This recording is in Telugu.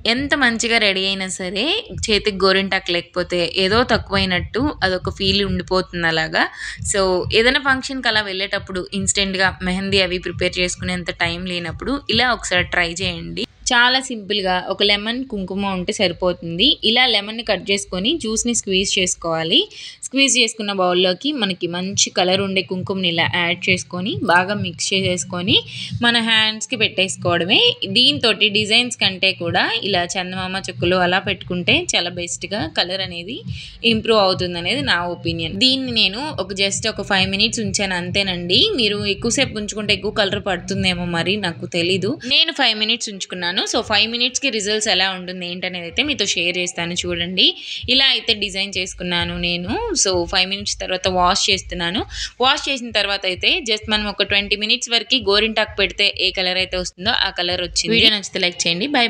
ఎంత మంచిగా రెడీ అయినా సరే చేతికి గోరింటాకు లేకపోతే ఏదో తక్కువైనట్టు అదొక ఫీల్ ఉండిపోతుంది అలాగా. సో, ఏదైనా ఫంక్షన్‌కి అలా వెళ్ళేటప్పుడు ఇన్‌స్టెంట్‌గా మెహందీ అవి ప్రిపేర్ చేసుకునేంత టైం లేనప్పుడు ఇలా ఒకసారి ట్రై చేయండి. చాలా సింపుల్‌గా ఒక లెమన్, కుంకుమ ఉంటే సరిపోతుంది. ఇలా లెమన్‌ని కట్ చేసుకొని జ్యూస్‌ని స్క్వీజ్ చేసుకోవాలి. స్క్వీజ్ చేసుకున్న బౌల్‌లోకి మనకి మంచి కలర్ ఉండే కుంకుమని ఇలా యాడ్ చేసుకొని బాగా మిక్స్ చేసేసుకొని మన హ్యాండ్స్‌కి పెట్టేసుకోవడమే. దీనితోటి డిజైన్స్ కంటే కూడా ఇలా చందమామ చుక్కలు అలా పెట్టుకుంటే చాలా బెస్ట్‌గా కలర్ అనేది ఇంప్రూవ్ అవుతుందనేది నా ఒపీనియన్. దీన్ని నేను జస్ట్ ఒక 5 మినిట్స్ ఉంచాను అంతేనండి. మీరు ఎక్కువసేపు ఉంచుకుంటే ఎక్కువ కలర్ పడుతుందేమో మరి నాకు తెలీదు. నేను 5 మినిట్స్ ఉంచుకున్నాను. సో, 5 మినిట్స్‌కి రిజల్ట్స్ ఎలా ఉంటుంది ఏంటనేది అయితే మీతో షేర్ చేస్తాను చూడండి. ఇలా అయితే డిజైన్ చేసుకున్నాను నేను. సో, 5 మినిట్స్ తర్వాత వాష్ చేస్తున్నాను. వాష్ చేసిన తర్వాత అయితే జస్ట్ మనం ఒక 20 మినిట్స్ వరకి గోరింటాకు పెడితే ఏ కలర్ అయితే వస్తుందో ఆ కలర్ వచ్చింది. వీడియో నచ్చితే లైక్ చేయండి. బై.